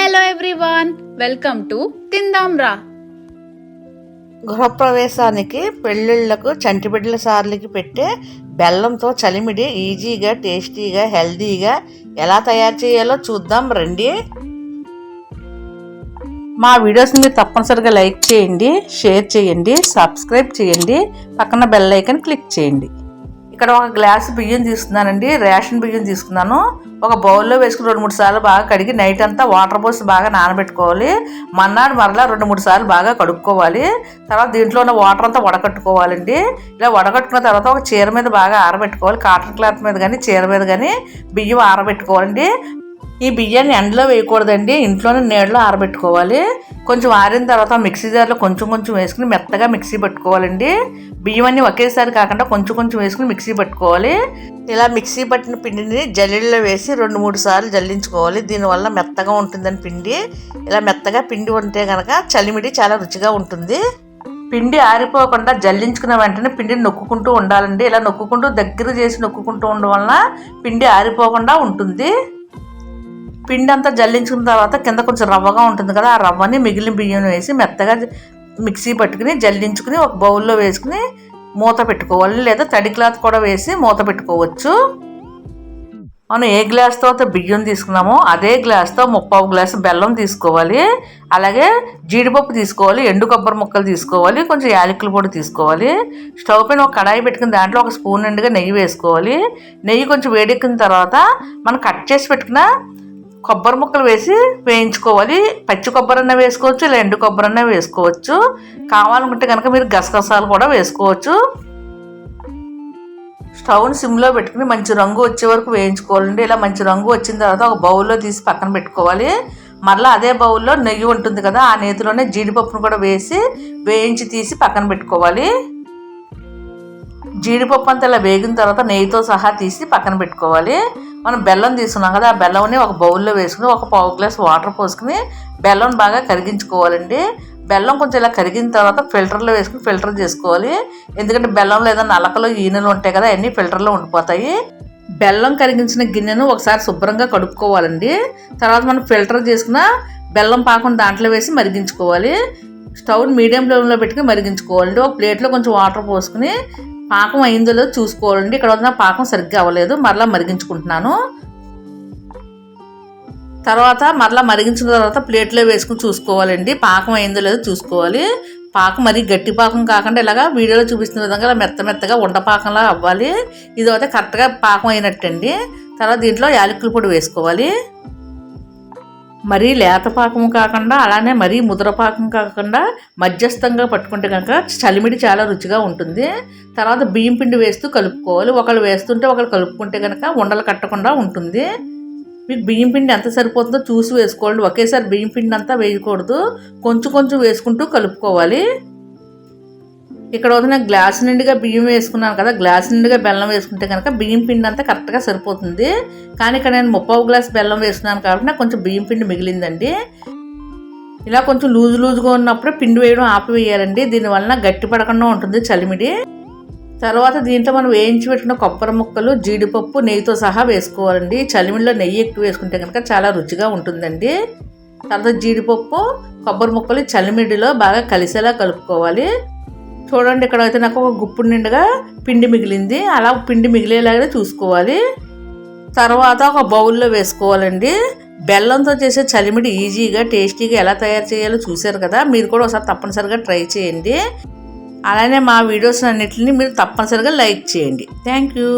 Hello everyone, welcome to Tindamra. గృహప్రవేశానికి పెళ్ళిళ్ళకు చంటి బిడ్డల సార్లకి పెట్టే బెల్లంతో చలిమిడి ఈజీగా టేస్టీగా హెల్తీగా ఎలా తయారు చేయాలో చూద్దాం రండి. మా వీడియోస్ని మీరు తప్పనిసరిగా లైక్ చేయండి, షేర్ చేయండి, సబ్స్క్రైబ్ చేయండి, పక్కన బెల్ ఐకాన్ క్లిక్ చేయండి. ఇక్కడ ఒక గ్లాసు బియ్యం తీసుకున్నానండి, రేషన్ బియ్యం తీసుకున్నాను. ఒక బౌల్లో వేసుకుని 2-3 సార్లు బాగా కడిగి నైట్ అంతా వాటర్ పోసి బాగా నానబెట్టుకోవాలి. మర్నాడు మరలా 2-3 సార్లు బాగా కడుక్కోవాలి. తర్వాత దీంట్లో ఉన్న వాటర్ అంతా వడకట్టుకోవాలండి. ఇలా వడకట్టుకున్న తర్వాత ఒక చీర మీద బాగా ఆరబెట్టుకోవాలి. కాటన్ క్లాత్ మీద కానీ చీర మీద కానీ బియ్యం ఆరబెట్టుకోవాలండి. ఈ బియ్యాన్ని ఎండలో వేయకూడదండి, ఇంట్లోనే నీడలో ఆరబెట్టుకోవాలి. కొంచెం ఆరిన తర్వాత మిక్సీ జార్లో కొంచెం కొంచెం వేసుకుని మెత్తగా మిక్సీ పట్టుకోవాలండి. బియ్యం అన్నీ ఒకేసారి కాకుండా కొంచెం కొంచెం వేసుకుని మిక్సీ పట్టుకోవాలి. ఇలా మిక్సీ పట్టిన పిండిని జల్లెడలో వేసి 2-3 సార్లు జల్లించుకోవాలి. దీనివల్ల మెత్తగా ఉంటుందని పిండి. ఇలా మెత్తగా పిండి ఉంటే కనుక చలిమిడి చాలా రుచిగా ఉంటుంది. పిండి ఆరిపోకుండా జల్లించుకున్న వెంటనే పిండిని నొక్కుంటూ ఉండాలండి. ఇలా నొక్కుంటూ దగ్గర చేసి నొక్కుంటూ ఉండడం వలన పిండి ఆరిపోకుండా ఉంటుంది. పిండి అంతా జల్లించుకున్న తర్వాత కింద కొంచెం రవ్వగా ఉంటుంది కదా, ఆ రవ్వని మిగిలిన బియ్యం వేసి మెత్తగా మిక్సీ పట్టుకుని జల్లించుకుని ఒక బౌల్లో వేసుకుని మూత పెట్టుకోవాలి. లేదా తడి క్లాత్ కూడా వేసి మూత పెట్టుకోవచ్చు. మనం ఏ గ్లాస్తో అయితే బియ్యం తీసుకున్నామో అదే గ్లాస్తో 3/4 గ్లాసు బెల్లం తీసుకోవాలి. అలాగే జీడిపప్పు తీసుకోవాలి, ఎండు కొబ్బరి ముక్కలు తీసుకోవాలి, కొంచెం యాలకుల పొడి తీసుకోవాలి. స్టవ్ పైన ఒక కడాయి పెట్టుకుని దాంట్లో 1 స్పూన్ నిండుగా నెయ్యి వేసుకోవాలి. నెయ్యి కొంచెం వేడెక్కిన తర్వాత మనం కట్ చేసి పెట్టుకున్న కొబ్బరి ముక్కలు వేసి వేయించుకోవాలి. పచ్చి కొబ్బరి అన్న వేసుకోవచ్చు, ఇలా ఎండు కొబ్బరి అన్న వేసుకోవచ్చు. కావాలనుకుంటే కనుక మీరు గసగసాలు కూడా వేసుకోవచ్చు. స్టవ్ని సిమ్లో పెట్టుకుని మంచి రంగు వచ్చే వరకు వేయించుకోవాలండి. ఇలా మంచి రంగు వచ్చిన తర్వాత ఒక బౌల్లో తీసి పక్కన పెట్టుకోవాలి. మరలా అదే బౌల్లో నెయ్యి ఉంటుంది కదా, ఆ నేతిలోనే జీడిపప్పును కూడా వేసి వేయించి తీసి పక్కన పెట్టుకోవాలి. జీడిపప్పు అంతా ఇలా వేగిన తర్వాత నెయ్యితో సహా తీసి పక్కన పెట్టుకోవాలి. మనం బెల్లం తీసుకున్నాం కదా, ఆ బెల్లంని ఒక బౌల్లో వేసుకుని 1/4 గ్లాస్ వాటర్ పోసుకుని బెల్లం బాగా కరిగించుకోవాలండి. బెల్లం కొంచెం ఇలా కరిగిన తర్వాత ఫిల్టర్లో వేసుకుని ఫిల్టర్ చేసుకోవాలి. ఎందుకంటే బెల్లంలో ఏదైనా నలకలు ఈనెలు ఉంటాయి కదా, అన్నీ ఫిల్టర్లో ఉండిపోతాయి. బెల్లం కరిగించిన గిన్నెను ఒకసారి శుభ్రంగా కడుక్కోవాలండి. తర్వాత మనం ఫిల్టర్ చేసుకున్న బెల్లం పాకం దాంట్లో వేసి మరిగించుకోవాలి. స్టవ్ మీడియం ఫ్లేమ్లో పెట్టుకుని మరిగించుకోవాలండి. ఒక ప్లేట్లో కొంచెం వాటర్ పోసుకుని పాకం అయిందో లేదో చూసుకోవాలండి. ఇక్కడ వద్ద పాకం సరిగ్గా అవ్వలేదు, మరలా మరిగించుకుంటున్నాను. తర్వాత మరలా మరిగించిన తర్వాత ప్లేట్లో వేసుకుని చూసుకోవాలండి, పాకం అయిందో లేదో చూసుకోవాలి. పాకం మరీ గట్టి పాకం కాకుండా ఇలాగా వీడియోలో చూపిస్తున్న విధంగా మెత్తగా ఉండపాకంలా అవ్వాలి. ఇది అయితే కరెక్ట్గా పాకం అయినట్టండి. తర్వాత దీంట్లో యాలకుల పొడి వేసుకోవాలి. మరీ లేత పాకం కాకుండా అలానే మరీ ముద్ర పాకం కాకుండా మధ్యస్థంగా పట్టుకుంటే కనుక చలిమిడి చాలా రుచిగా ఉంటుంది. తర్వాత బియ్యం పిండి వేస్తూ కలుపుకోవాలి. ఒకళ్ళు వేస్తుంటే ఒకళ్ళు కలుపుకుంటే కనుక ఉండలు కట్టకుండా ఉంటుంది. మీకు బియ్యం పిండి ఎంత సరిపోతుందో చూసి వేసుకోవాలి. ఒకేసారి బియ్యం పిండి అంతా వేయకూడదు, కొంచెం కొంచెం వేసుకుంటూ కలుపుకోవాలి. ఇక్కడ వదిన గ్లాసు నిండుగా బియ్యం వేసుకున్నాను కదా, గ్లాసు నిండుగా బెల్లం వేసుకుంటే కనుక బియ్యం పిండి అంతా కరెక్ట్గా సరిపోతుంది. కానీ ఇక్కడ నేను 3/4 గ్లాస్ బెల్లం వేసుకున్నాను కాబట్టి నాకు కొంచెం బియ్యం పిండి మిగిలిందండి. ఇలా కొంచెం లూజుగా ఉన్నప్పుడే పిండి వేయడం ఆపివేయాలండి. దీనివల్ల గట్టి పడకుండా ఉంటుంది చలిమిడి. తర్వాత దీంట్లో మనం వేయించి పెట్టుకున్న కొబ్బరి ముక్కలు, జీడిపప్పు, నెయ్యితో సహా వేసుకోవాలండి. చలిమిడిలో నెయ్యి ఎక్కువ వేసుకుంటే కనుక చాలా రుచిగా ఉంటుందండి. తర్వాత జీడిపప్పు, కొబ్బరి ముక్కలు చలిమిడిలో బాగా కలిసేలా కలుపుకోవాలి. చూడండి, ఇక్కడ అయితే నాకు ఒక గుప్పుడు నిండుగా పిండి మిగిలింది. అలా పిండి మిగిలేలాగా చూసుకోవాలి. తర్వాత ఒక బౌల్లో వేసుకోవాలండి. బెల్లంతో చేసే చలిమిడి ఈజీగా టేస్టీగా ఎలా తయారు చేయాలో చూశారు కదా, మీరు కూడా ఒకసారి తప్పనిసరిగా ట్రై చేయండి. అలానే మా వీడియోస్ అన్నిటిని మీరు తప్పనిసరిగా లైక్ చేయండి. Thank you.